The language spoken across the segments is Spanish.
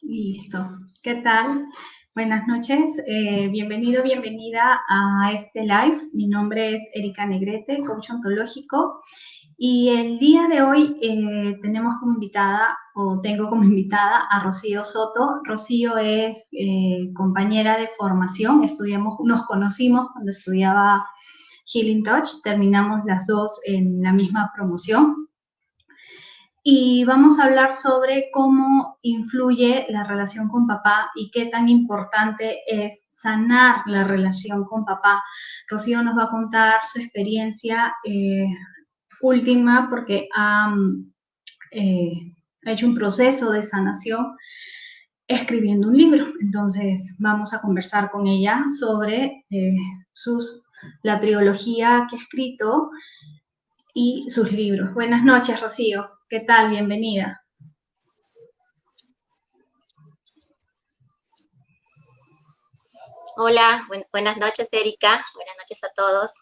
Listo. ¿Qué tal? Buenas noches. Bienvenido, bienvenida a este live. Mi nombre es Erika Negrete, coach ontológico. Y el día de hoy tenemos como invitada, o tengo como invitada a Rocío Soto. Rocío es compañera de formación. Nos conocimos cuando estudiaba Healing Touch. Terminamos las dos en la misma promoción y vamos a hablar sobre cómo influye la relación con papá y qué tan importante es sanar la relación con papá. Rocío nos va a contar su experiencia última porque ha hecho un proceso de sanación escribiendo un libro. Entonces vamos a conversar con ella sobre la trilogía que ha escrito y sus libros. Buenas noches, Rocío. ¿Qué tal? Bienvenida. Hola, buenas noches, Erika. Buenas noches a todos.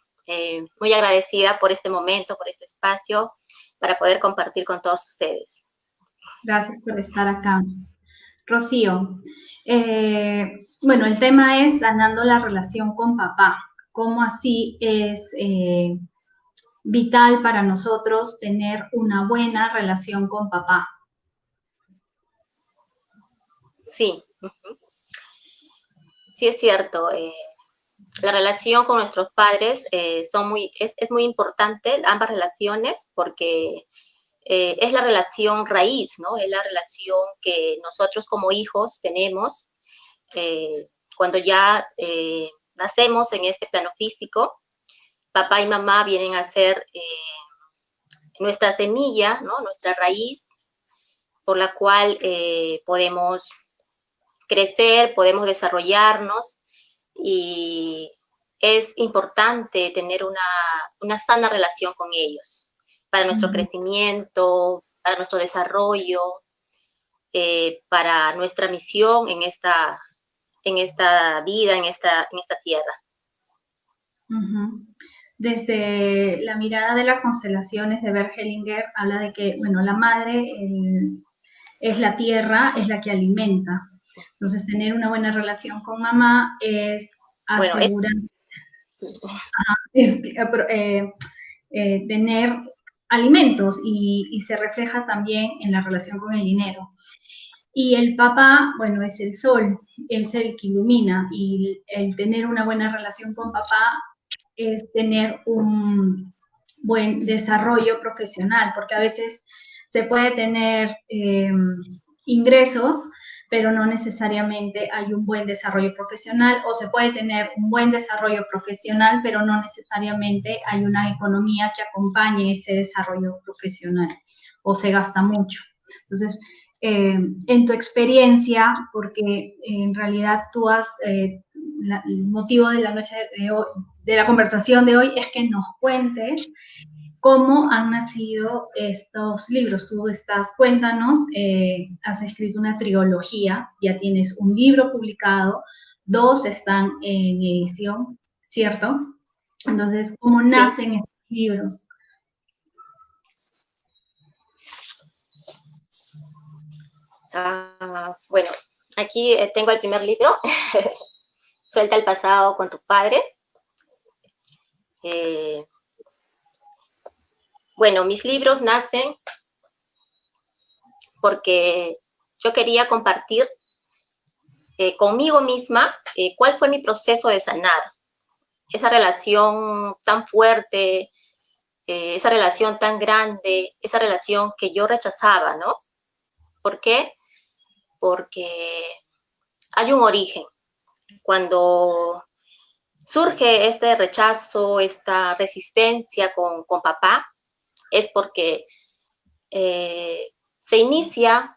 Muy agradecida por este momento, por este espacio, para poder compartir con todos ustedes. Gracias por estar acá. Rocío, bueno, el tema es sanando la relación con papá. ¿Cómo así es vital para nosotros tener una buena relación con papá? Sí, sí es cierto. La relación con nuestros padres es muy importante, ambas relaciones, porque es la relación raíz, ¿no? Es la relación que nosotros como hijos tenemos cuando ya nacemos en este plano físico. Papá y mamá vienen a ser nuestra semilla, ¿no? Nuestra raíz, por la cual podemos crecer, podemos desarrollarnos y es importante tener una sana relación con ellos para nuestro crecimiento, para nuestro desarrollo, para nuestra misión en esta vida, en esta tierra. Desde la mirada de las constelaciones de Bert Hellinger, habla de que, bueno, la madre es la tierra, es la que alimenta. Entonces, tener una buena relación con mamá es Bueno, es, asegurar, es, tener alimentos y se refleja también en la relación con el dinero. Y el papá, bueno, es el sol, es el que ilumina y el tener una buena relación con papá es tener un buen desarrollo profesional, porque a veces se puede tener ingresos, pero no necesariamente hay un buen desarrollo profesional, o se puede tener un buen desarrollo profesional, pero no necesariamente hay una economía que acompañe ese desarrollo profesional, o se gasta mucho. Entonces, en tu experiencia, porque en realidad tú has, el motivo de la noche de hoy, de la conversación de hoy, es que nos cuentes cómo han nacido estos libros. Tú estás, cuéntanos, has escrito una trilogía, ya tienes un libro publicado, dos están en edición, ¿cierto? Entonces, ¿cómo sí. nacen estos libros? Bueno, aquí tengo el primer libro, Suelta el pasado con tu padre. Eh, bueno, mis libros nacen porque yo quería compartir conmigo misma cuál fue mi proceso de sanar. Esa relación tan fuerte, esa relación tan grande, esa relación que yo rechazaba, ¿no? ¿Por qué? Porque hay un origen. Cuando surge este rechazo, esta resistencia con papá, es porque eh, se inicia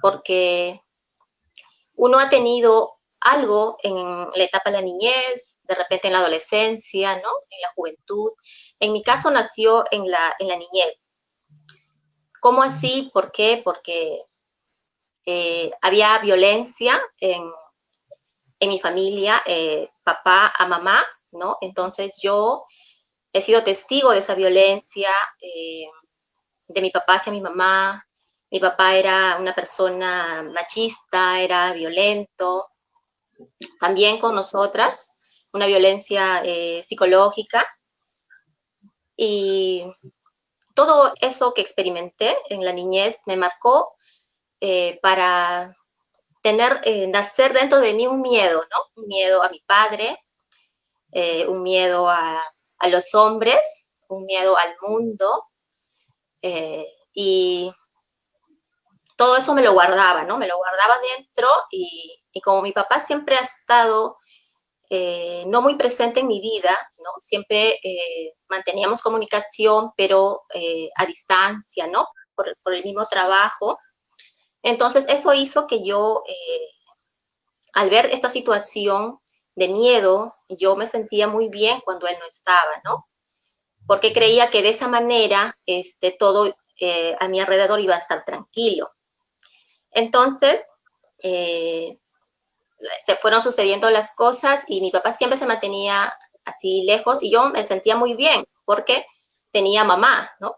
porque uno ha tenido algo en la etapa de la niñez, de repente en la adolescencia, ¿no? En la juventud. En mi caso nació en la niñez. ¿Cómo así? ¿Por qué? Porque había violencia en mi familia, papá a mamá, ¿no? Entonces yo he sido testigo de esa violencia, de mi papá hacia mi Mi papá era una persona machista, era violento, también con nosotras, una violencia psicológica. Y todo eso que experimenté en la niñez me marcó para nacer dentro de mí un miedo, ¿no? Un miedo a mi padre, un miedo a los hombres, un miedo al mundo, y todo eso me lo guardaba, ¿no? Me lo guardaba dentro y como mi papá siempre ha estado no muy presente en mi vida, ¿no? Siempre manteníamos comunicación, pero a distancia, ¿no? Por el mismo trabajo. Entonces, eso hizo que yo, al ver esta situación de miedo, yo me sentía muy bien cuando él no estaba, ¿no? Porque creía que de esa manera todo a mi alrededor iba a estar tranquilo. Entonces, eh, se fueron sucediendo las cosas y mi papá siempre se mantenía así lejos y yo me sentía muy bien porque tenía mamá, ¿no?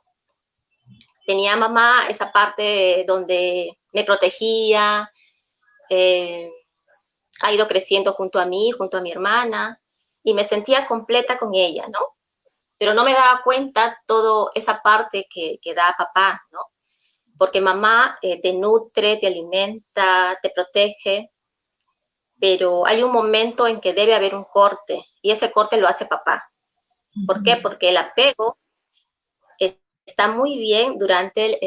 Tenía mamá esa parte donde me protegía, eh, ha ido creciendo junto a mí, junto a mi hermana, y me sentía completa con ella, ¿no? Pero no me daba cuenta toda esa parte que da papá, ¿no? Porque mamá te nutre, te alimenta, te protege, pero hay un momento en que debe haber un corte, y ese corte lo hace papá. ¿Por qué? Porque el apego está muy bien durante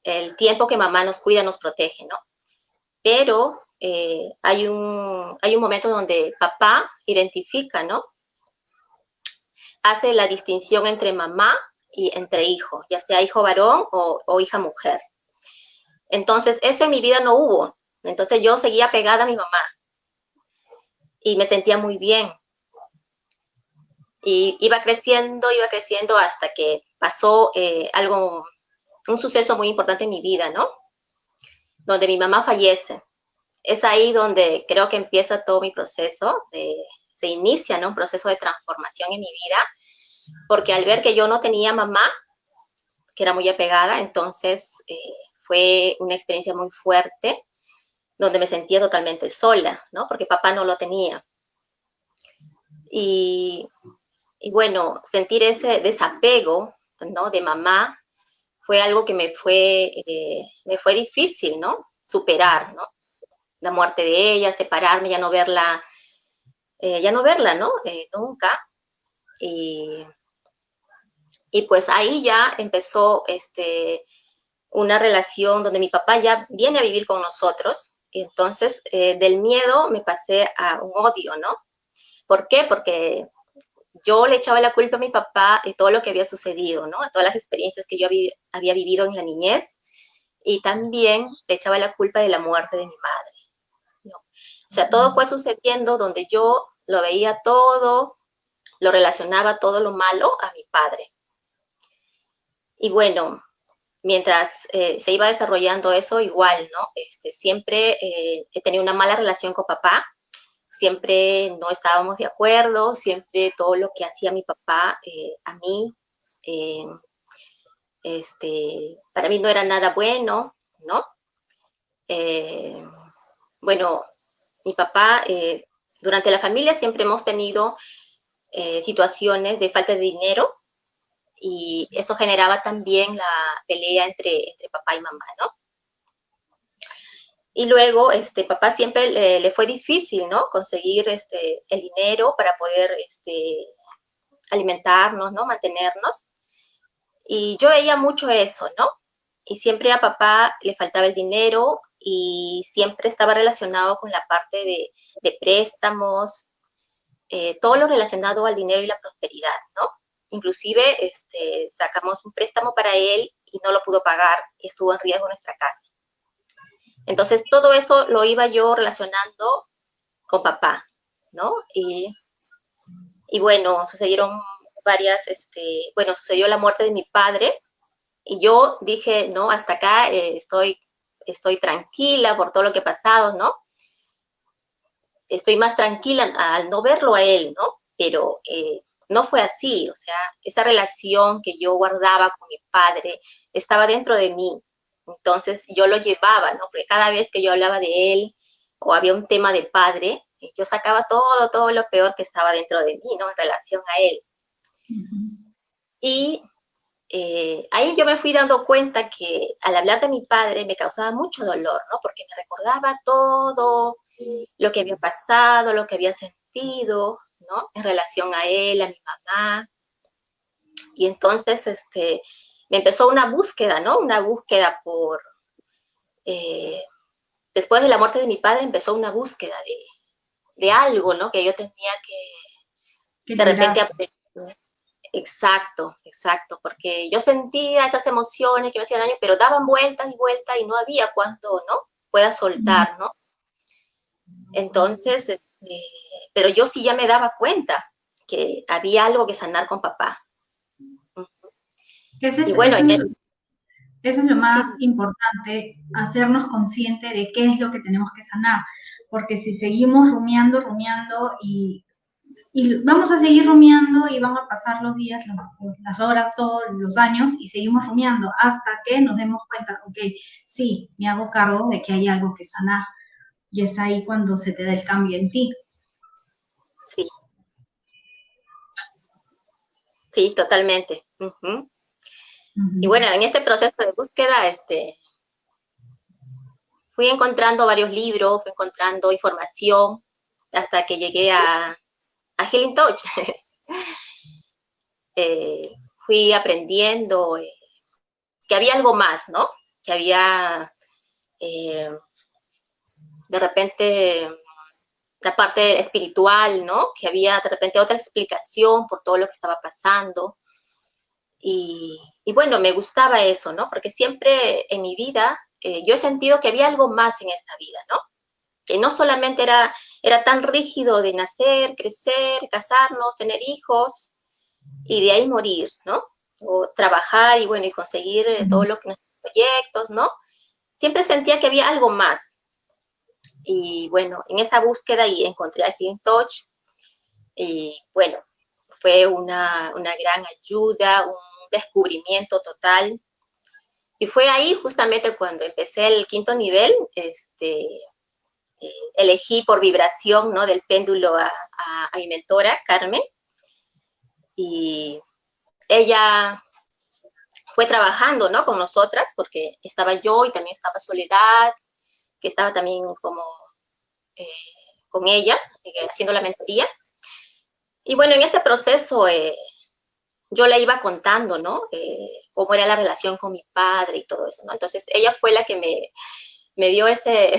el tiempo que mamá nos cuida, nos protege, ¿no? Pero hay un momento donde papá identifica, ¿no? Hace la distinción entre mamá y entre hijo, ya sea hijo varón o hija mujer. Entonces, eso en mi vida no hubo. Entonces, yo seguía pegada a mi mamá y me sentía muy bien. Y iba creciendo hasta que pasó un suceso muy importante en mi vida, ¿no? Donde mi mamá fallece. Es ahí donde creo que empieza todo mi proceso, se inicia, ¿no? Un proceso de transformación en mi vida, porque al ver que yo no tenía mamá, que era muy apegada, entonces fue una experiencia muy fuerte, donde me sentía totalmente sola, ¿no? Porque papá no lo tenía. Y, y bueno, sentir ese desapego, ¿no? De mamá fue algo que me fue difícil, ¿no? Superar, ¿no? La muerte de ella, separarme, ya no verla, ¿no? Nunca. Y, y pues ahí ya empezó una relación donde mi papá ya viene a vivir con nosotros. Y entonces del miedo me pasé a un odio, ¿no? ¿Por qué? Porque yo le echaba la culpa a mi papá de todo lo que había sucedido, ¿no? De todas las experiencias que yo había vivido en la niñez. Y también le echaba la culpa de la muerte de mi madre, ¿no? O sea, todo fue sucediendo donde yo lo veía todo, lo relacionaba todo lo malo a mi padre. Y bueno, mientras se iba desarrollando eso, igual, ¿no? Siempre he tenido una mala relación con papá, siempre no estábamos de acuerdo, siempre todo lo que hacía mi papá a mí, eh, para mí no era nada bueno, ¿no? Eh, bueno, mi papá, durante la familia siempre hemos tenido situaciones de falta de dinero y eso generaba también la pelea entre papá y mamá, ¿no? Y luego, papá siempre le fue difícil, ¿no? Conseguir el dinero para poder alimentarnos, ¿no? Mantenernos. Y yo veía mucho eso, ¿no? Y siempre a papá le faltaba el dinero y siempre estaba relacionado con la parte de préstamos, todo lo relacionado al dinero y la prosperidad, ¿no? Inclusive sacamos un préstamo para él y no lo pudo pagar y estuvo en riesgo nuestra casa. Entonces, todo eso lo iba yo relacionando con papá, ¿no? Y bueno, sucedieron bueno, sucedió la muerte de mi padre y yo dije, no, hasta acá estoy tranquila por todo lo que ha pasado, ¿no? Estoy más tranquila al no verlo a él, ¿no? Pero no fue así, o sea, esa relación que yo guardaba con mi padre estaba dentro de mí. Entonces yo lo llevaba, ¿no? Porque cada vez que yo hablaba de él o había un tema de padre, yo sacaba todo lo peor que estaba dentro de mí, ¿no? En relación a él. Y ahí yo me fui dando cuenta que al hablar de mi padre me causaba mucho dolor, ¿no? Porque me recordaba todo lo que había pasado, lo que había sentido, ¿no? En relación a él, a mi mamá. Y entonces, me empezó una búsqueda, ¿no? Una búsqueda eh, después de la muerte de mi padre, empezó una búsqueda de algo, ¿no? Que yo tenía Que de repente liberar. aprender. Exacto, exacto, porque yo sentía esas emociones que me hacían daño, pero daban vueltas y vueltas y no había cuánto, ¿no? Pueda soltar, ¿no? Entonces, pero yo sí ya me daba cuenta que había algo que sanar con papá. Eso Y es, bueno, eso es, eso es lo sí, más importante, hacernos consciente de qué es lo que tenemos que sanar, porque si seguimos rumiando y vamos a seguir rumiando y van a pasar los días, las horas, todos los años y seguimos rumiando hasta que nos demos cuenta, ok, sí, me hago cargo de que hay algo que sanar y es ahí cuando se te da el cambio en ti. sí, sí, totalmente. Uh-huh. Y bueno, en este proceso de búsqueda, fui encontrando varios libros, fui encontrando información hasta que llegué a Healing Touch. eh, Fui aprendiendo que había algo más, ¿no? Que había eh, de repente la parte espiritual, ¿no? Que había de repente otra explicación por todo lo que estaba pasando. Y bueno, me gustaba eso, ¿no? Porque siempre en mi vida yo he sentido que había algo más en esta vida, ¿no? Que no solamente era tan rígido de nacer, crecer, casarnos, tener hijos y de ahí morir, ¿no? O trabajar y bueno, y conseguir todo lo que nuestros proyectos, ¿no? Siempre sentía que había algo más. Y bueno, en esa búsqueda y encontré a Healing Touch y bueno, fue una gran ayuda, un descubrimiento total. Y fue ahí justamente cuando empecé el quinto nivel, elegí por vibración, ¿no? Del péndulo a mi mentora, Carmen, y ella fue trabajando, ¿no? Con nosotras, porque estaba yo y también estaba Soledad, que estaba también como eh, con ella, haciendo la mentoría. Y bueno, en este proceso yo le iba contando, ¿no? Cómo era la relación con mi padre y todo eso, ¿no? Entonces ella fue la que me dio ese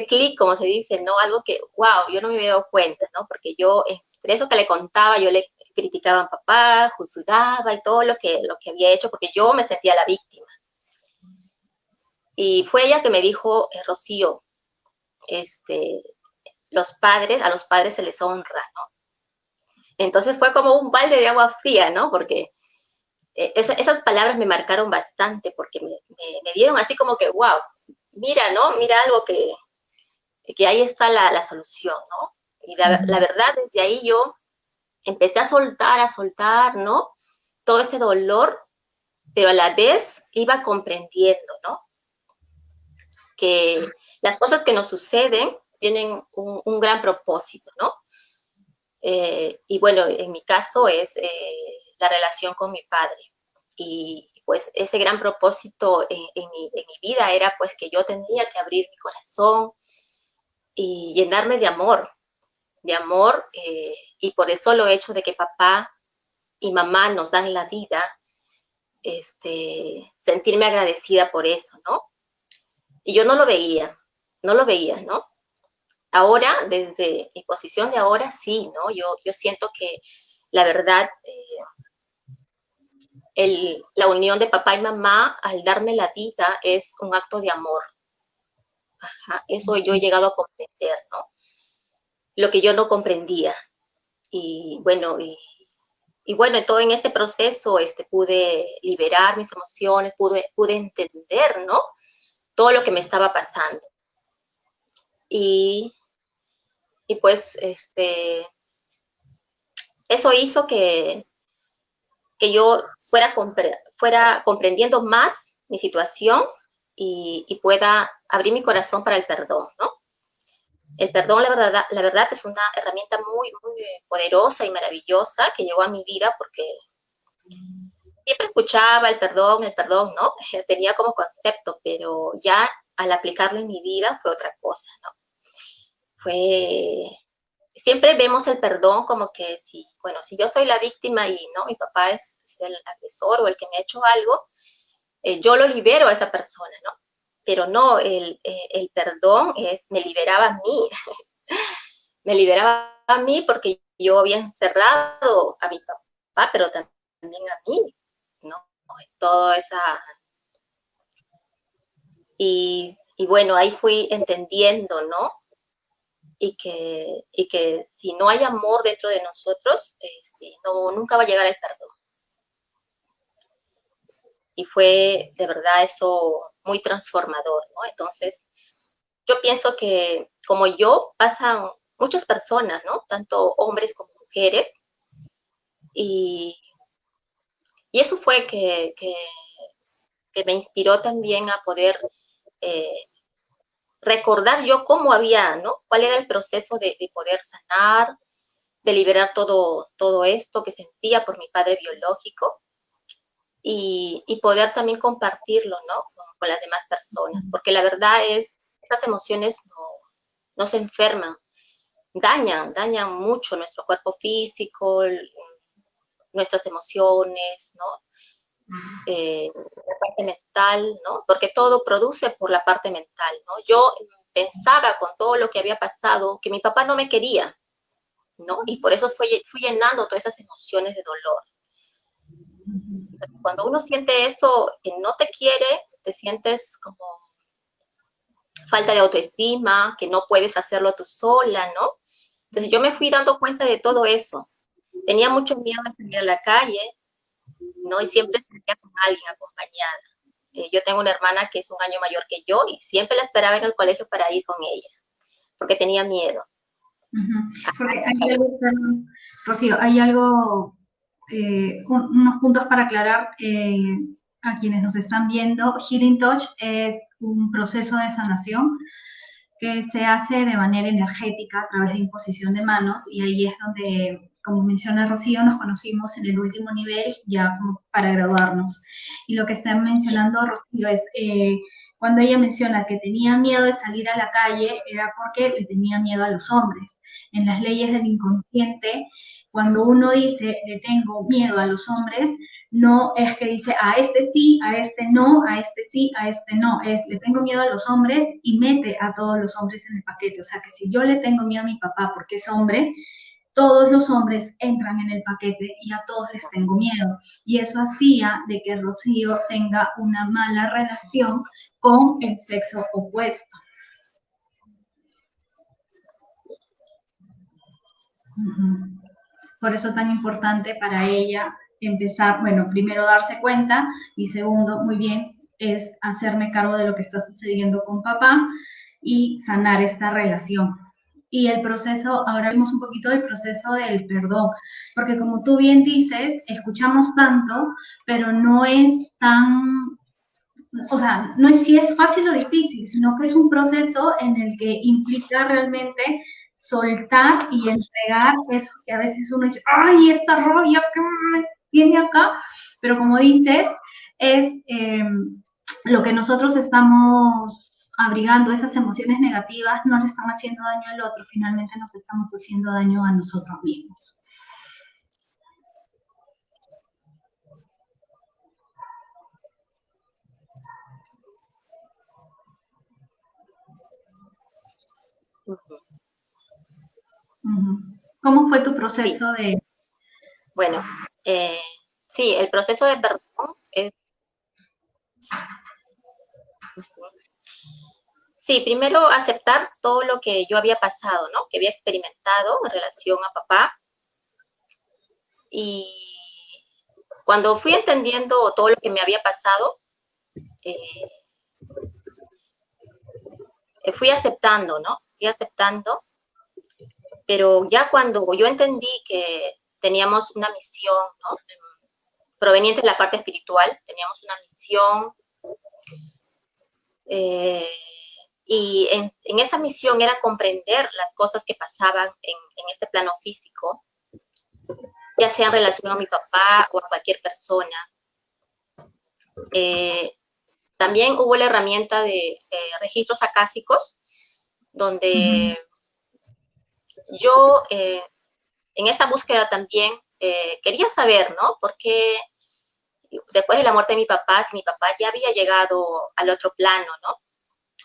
clic, como se dice, ¿no? Algo que, wow, yo no me había dado cuenta, ¿no? Porque yo, entre eso que le contaba, yo le criticaba a papá, juzgaba y todo lo que había hecho, porque yo me sentía la víctima. Y fue ella que me dijo, Rocío, este, a los padres se les honra, ¿no? Entonces fue como un balde de agua fría, ¿no? Porque esas palabras me marcaron bastante, porque me dieron así como que, wow, mira, ¿no? Mira algo que ahí está la solución, ¿no? Y la verdad, desde ahí yo empecé a soltar, ¿no? Todo ese dolor, pero a la vez iba comprendiendo, ¿no? Que las cosas que nos suceden tienen un gran propósito, ¿no? Y bueno, en mi caso es la relación con mi padre. Y pues ese gran propósito en mi vida era pues que yo tenía que abrir mi corazón y llenarme de amor, y por eso lo hecho de que papá y mamá nos dan la vida, sentirme agradecida por eso, ¿no? Y yo no lo veía, ¿no? Ahora, desde mi posición de ahora, sí, ¿no? Yo siento que la verdad, la unión de papá y mamá al darme la vida es un acto de amor. Ajá, eso yo he llegado a comprender, ¿no? Lo que yo no comprendía. Y bueno, y bueno, todo en este proceso pude liberar mis emociones, pude entender, ¿no? Todo lo que me estaba pasando. Y, y pues eso hizo que yo fuera comprendiendo más mi situación y pueda abrir mi corazón para el perdón, ¿no? El perdón, la verdad es una herramienta muy, muy poderosa y maravillosa que llegó a mi vida porque siempre escuchaba el perdón, ¿no? Tenía como concepto, pero ya al aplicarlo en mi vida fue otra cosa, ¿no? Fue, siempre vemos el perdón como que si, bueno, si yo soy la víctima y no, mi papá es el agresor o el que me ha hecho algo, yo lo libero a esa persona, ¿no? Pero no, el perdón me liberaba a mí, me liberaba a mí porque yo había encerrado a mi papá, pero también a mí, ¿no? Toda esa... Y bueno, ahí fui entendiendo, ¿no? Y que si no hay amor dentro de nosotros, no, nunca va a llegar el perdón. Y fue de verdad eso muy transformador, ¿no? Entonces, yo pienso que como yo pasan muchas personas, ¿no? Tanto hombres como mujeres, y, y eso fue que me inspiró también a poder eh, recordar yo cómo había, ¿no? Cuál era el proceso de poder sanar, de liberar todo esto que sentía por mi padre biológico y poder también compartirlo, ¿no? Con las demás personas, porque la verdad es, esas emociones no se enferman, dañan mucho nuestro cuerpo físico, nuestras emociones, ¿no? La parte mental, ¿no? Porque todo produce por la parte mental, ¿no? Yo pensaba con todo lo que había pasado que mi papá no me quería, ¿no? Y por eso fui llenando todas esas emociones de dolor. Cuando uno siente eso, que no te quiere, te sientes como falta de autoestima, que no puedes hacerlo tú sola, ¿no? Entonces yo me fui dando cuenta de todo eso. Tenía mucho miedo de salir a la calle, ¿no? Y siempre salía con alguien acompañada. Yo tengo una hermana que es un año mayor que yo y siempre la esperaba en el colegio para ir con ella, porque tenía miedo. Porque hay algo, Rocío, hay algo, unos puntos para aclarar a quienes nos están viendo. Healing Touch es un proceso de sanación que se hace de manera energética a través de imposición de manos y ahí es donde, como menciona Rocío, nos conocimos en el último nivel ya para graduarnos. Y lo que está mencionando Rocío es, cuando ella menciona que tenía miedo de salir a la calle, era porque le tenía miedo a los hombres. En las leyes del inconsciente, cuando uno dice le tengo miedo a los hombres, no es que dice a este sí, a este no, a este sí, a este no, es le tengo miedo a los hombres y mete a todos los hombres en el paquete. O sea que si yo le tengo miedo a mi papá porque es hombre, todos los hombres entran en el paquete y a todos les tengo miedo. Y eso hacía de que Rocío tenga una mala relación con el sexo opuesto. Por eso es tan importante para ella empezar, bueno, primero darse cuenta y segundo, muy bien, es hacerme cargo de lo que está sucediendo con papá y sanar esta relación. Y el proceso, ahora vemos un poquito del proceso del perdón, porque como tú bien dices, escuchamos tanto, pero no es tan, o sea, no es si es fácil o difícil, sino que es un proceso en el que implica realmente soltar y entregar eso que a veces uno dice, ay, esta rabia que me tiene acá, pero como dices, es lo que nosotros estamos abrigando, esas emociones negativas, no le están haciendo daño al otro, finalmente nos estamos haciendo daño a nosotros mismos. ¿Cómo fue tu proceso Sí. de...? Bueno, sí, el proceso de perdón es... Sí, primero aceptar todo lo que yo había pasado, ¿no? Que había experimentado en relación a papá. Y cuando fui entendiendo todo lo que me había pasado, eh, fui aceptando, ¿no? Fui aceptando, pero ya cuando yo entendí que teníamos una misión, ¿no? Proveniente de la parte espiritual, teníamos una misión Eh, y en esa misión era comprender las cosas que pasaban en este plano físico, ya sea en relación a mi papá o a cualquier persona. Eh, También hubo la herramienta de registros acásicos, donde yo en esta búsqueda también quería saber, ¿no? ¿Por qué después de la muerte de mi papá, si mi papá ya había llegado al otro plano, ¿no?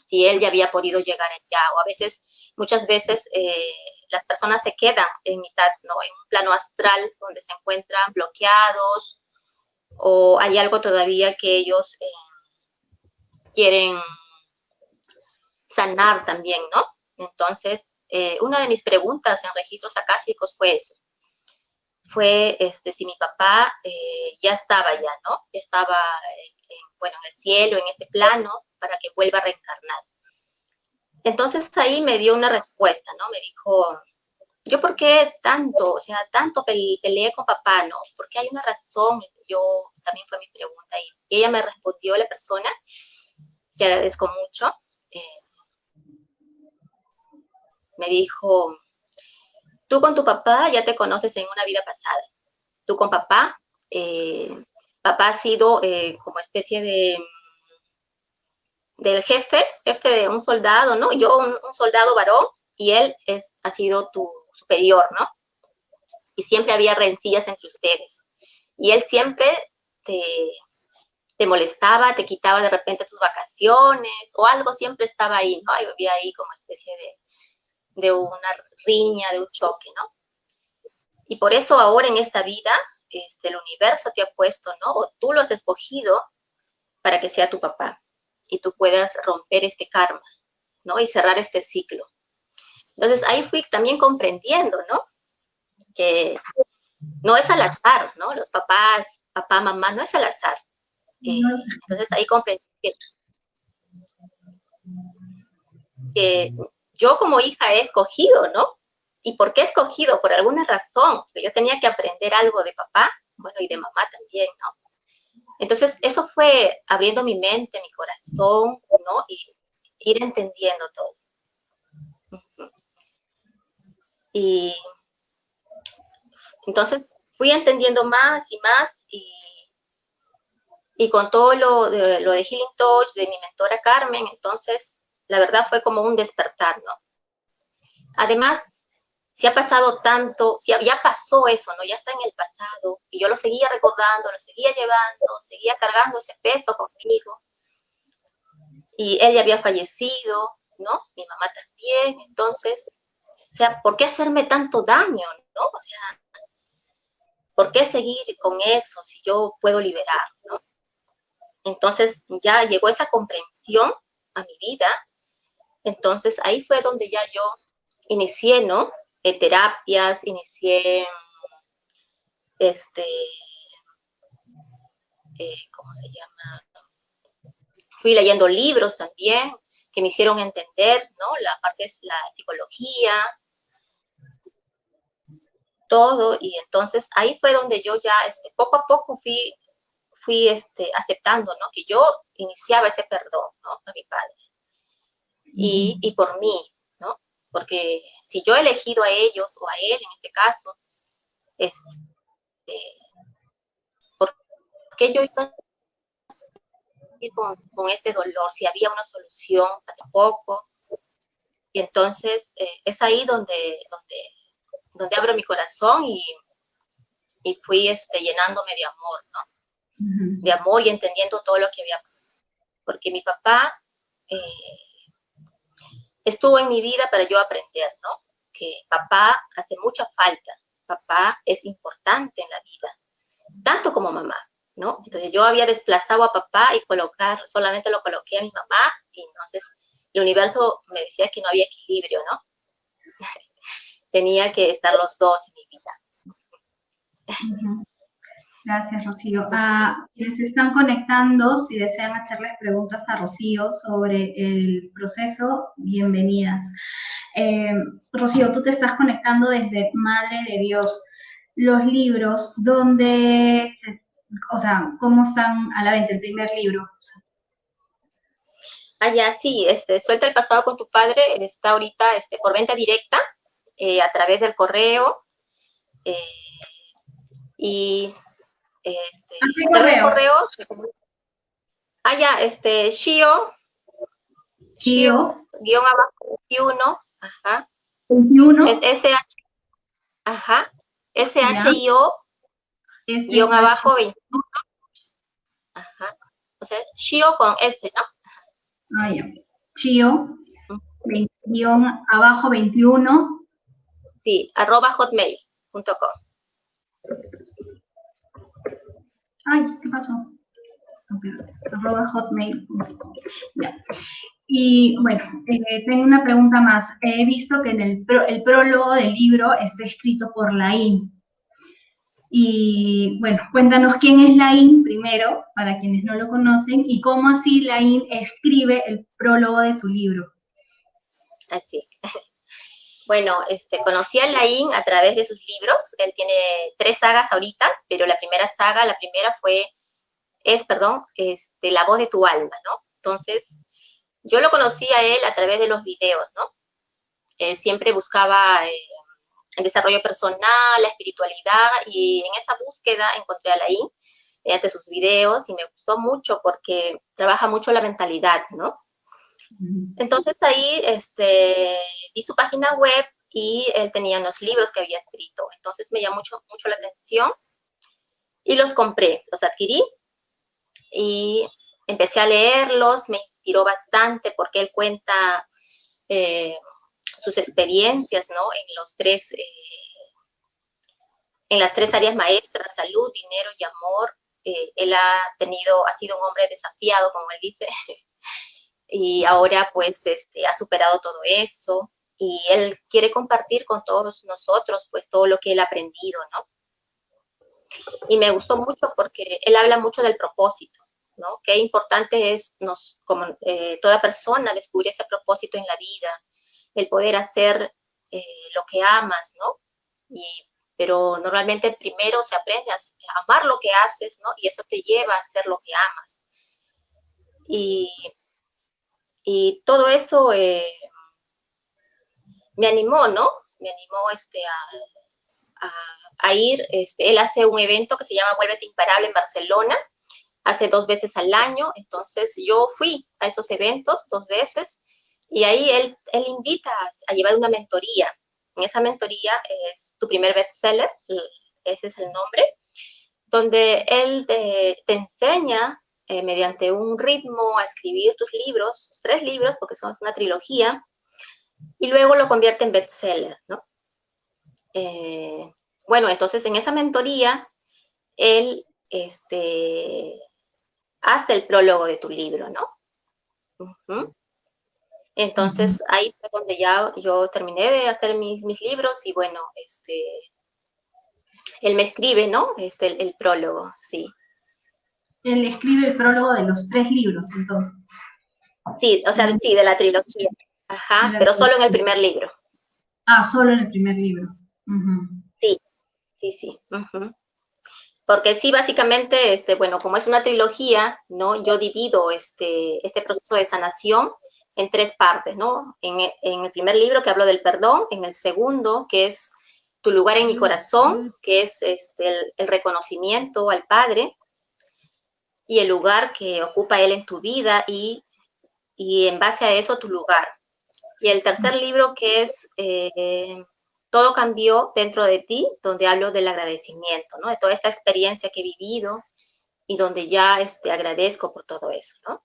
Si él ya había podido llegar allá, o a veces, muchas veces, las personas se quedan en mitad, ¿no? En un plano astral donde se encuentran bloqueados, o hay algo todavía que ellos quieren sanar también, ¿no? Entonces, una de mis preguntas en registros acásicos fue eso, fue si mi papá ya estaba ya, ¿no? Ya estaba, bueno, en el cielo, en este plano, para que vuelva a reencarnar. Entonces ahí me dio una respuesta, ¿no? Me dijo, ¿yo por qué tanto, o sea, tanto peleé con papá, ¿no? Porque hay una razón, yo también fue mi pregunta y ella me respondió, la persona, que agradezco mucho, me dijo, tú con tu papá ya te conoces en una vida pasada, tú con papá, eh, papá ha sido como especie de del jefe de un soldado, ¿no? Yo un soldado varón y él ha sido tu superior, ¿no? Y siempre había rencillas entre ustedes. Y él siempre te, te molestaba, te quitaba de repente tus vacaciones o algo, siempre estaba ahí, ¿no? Había ahí como especie de una riña, de un choque, ¿no? Y por eso ahora en esta vida, el universo te ha puesto, ¿no? O tú lo has escogido para que sea tu papá y tú puedas romper este karma, ¿no? Y cerrar este ciclo. Entonces ahí fui también comprendiendo, ¿no? Que no es al azar, ¿no? Los papás, papá, mamá, no es al azar. No lo sé. Entonces ahí comprendí que yo como hija he escogido, ¿no? ¿Y por qué he escogido? Por alguna razón. Yo tenía que aprender algo de papá, bueno, y de mamá también, ¿no? Entonces eso fue abriendo mi mente, mi corazón, ¿no? Y ir entendiendo todo. Y entonces fui entendiendo más y más y con todo lo de Healing Touch, de mi mentora Carmen, entonces la verdad fue como un despertar, ¿no? Además, si ha pasado tanto, si ya pasó eso, ¿no? Ya está en el pasado y yo lo seguía recordando, lo seguía llevando, seguía cargando ese peso conmigo y él ya había fallecido, ¿no? Mi mamá también, entonces, o sea, ¿por qué hacerme tanto daño, ¿no? O sea, ¿por qué seguir con eso si yo puedo liberar, ¿no? Entonces ya llegó esa comprensión a mi vida, entonces ahí fue donde ya yo inicié, ¿no? Terapias, inicié, este, ¿cómo se llama? Fui leyendo libros también que me hicieron entender, ¿no? La parte de la psicología, todo, y entonces ahí fue donde yo ya, poco a poco fui aceptando, ¿no? Que yo iniciaba ese perdón, ¿no? A mi padre. Y por mí, ¿no? Porque si yo he elegido a ellos o a él en este caso, este, ¿por qué yo iba a ir con ese dolor? Si había una solución, tampoco. Y entonces es ahí donde abro mi corazón y fui llenándome de amor, ¿no? De amor y entendiendo todo lo que había pasado. Porque mi papá estuvo en mi vida para yo aprender, ¿no? Que papá hace mucha falta, papá es importante en la vida, tanto como mamá, ¿no? Entonces yo había desplazado a papá y solamente lo coloqué a mi mamá y entonces el universo me decía que no había equilibrio, ¿no? Tenía que estar los dos en mi vida. Gracias, Rocío. A quienes se están conectando, si desean hacerles preguntas a Rocío sobre el proceso, bienvenidas. Rocío, tú te estás conectando desde Madre de Dios. Los libros, o sea, ¿cómo están a la venta? El primer libro. Ah, ya, sí, Suelta el pasado con tu padre está ahorita por venta directa a través del correo eh, y ¿A qué a través del correo? correo, ya, Tío, guión abajo 21, ajá, 21, es SH, ajá, ya, SHIO guión SH, abajo 21, ajá, o sea, Shio con S, ¿no? ya, Chio, guión abajo 21, Sí, @hotmail.com. ay, ¿qué pasó? No, espérate, @hotmail.com. Ya. Y bueno, tengo una pregunta más. He visto que en el prólogo del libro está escrito por Laín. Y bueno, cuéntanos quién es Laín primero, para quienes no lo conocen, y cómo así Laín escribe el prólogo de tu libro. Así. Bueno, conocí a Laín a través de sus libros. Él tiene 3 sagas ahorita, pero la primera saga, la primera perdón, La voz de tu alma, ¿no? Entonces, yo lo conocí a él a través de los videos, ¿no? Siempre buscaba el desarrollo personal, la espiritualidad, y en esa búsqueda encontré a Laín ante sus videos y me gustó mucho porque trabaja mucho la mentalidad, ¿no? Entonces ahí vi su página web y él tenía unos libros que había escrito. Entonces me llamó mucho, mucho la atención y los compré, los adquirí y empecé a leerlos. Me inspiró bastante porque él cuenta eh, sus experiencias, ¿no? En las tres áreas maestras: salud, dinero y amor. Él ha sido un hombre desafiado, como él dice, y ahora pues ha superado todo eso y él quiere compartir con todos nosotros pues todo lo que él ha aprendido, ¿no? Y me gustó mucho porque él habla mucho del propósito, ¿no? Qué importante es como toda persona descubrir ese propósito en la vida, el poder hacer lo que amas, ¿no? Pero normalmente primero se aprende a amar lo que haces, ¿no? Y eso te lleva a hacer lo que amas. Y, y todo eso me animó, ¿no? Me animó a ir. Él hace un evento que se llama Vuélvete Imparable en Barcelona, hace 2 veces al año. Entonces yo fui a esos eventos 2 veces y ahí él invita a llevar una mentoría. En esa mentoría es tu primer bestseller, ese es el nombre, donde él te enseña mediante un ritmo a escribir tus libros, 3 libros, porque son una trilogía, y luego lo convierte en bestseller, ¿no? Eh, bueno, entonces en esa mentoría, él hace el prólogo de tu libro, ¿no? Uh-huh. Ujú. Entonces ahí fue donde ya yo terminé de hacer mis libros y bueno, él me escribe, ¿no? El prólogo, sí. Él escribe el prólogo de los 3 libros, entonces. Sí, o sea, sí, de la trilogía. Ajá, pero solo en el primer libro. Solo en el primer libro. Ujú. Sí, sí, sí. Uh-huh. Porque sí, básicamente, bueno, como es una trilogía, ¿no? Yo divido este proceso de sanación en 3 partes, ¿no? En el primer libro, que hablo del perdón; en el segundo, que es tu lugar en mi corazón, que es el reconocimiento al Padre y el lugar que ocupa Él en tu vida, y en base a eso tu lugar. Y el tercer libro, que es Todo cambió dentro de ti, donde hablo del agradecimiento, ¿no? De toda esta experiencia que he vivido y donde ya agradezco por todo eso, ¿no?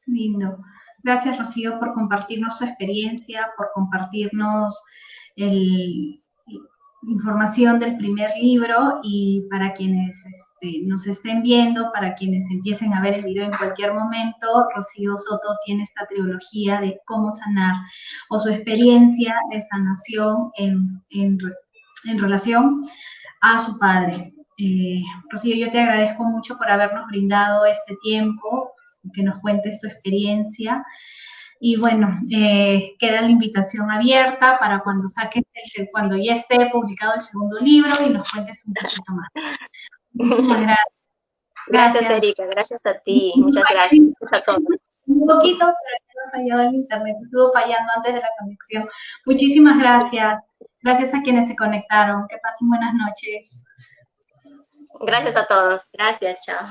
Lindo. Gracias, Rocío, por compartirnos su experiencia, por compartirnos el, información del primer libro, y para quienes nos estén viendo, para quienes empiecen a ver el video en cualquier momento, Rocío Soto tiene esta trilogía de cómo sanar, o su experiencia de sanación en relación a su padre. Rocío, yo te agradezco mucho por habernos brindado este tiempo, que nos cuentes tu experiencia. Y bueno, queda la invitación abierta para cuando cuando ya esté publicado el segundo libro y nos cuentes un poquito más. Muchísimas gracias. Gracias, Erika. Gracias a ti. Muchas gracias. Gracias a todos. Un poquito, pero ya nos falló el internet, estuvo fallando antes de la conexión. Muchísimas gracias. Gracias a quienes se conectaron. Que pasen buenas noches. Gracias a todos. Gracias, chao.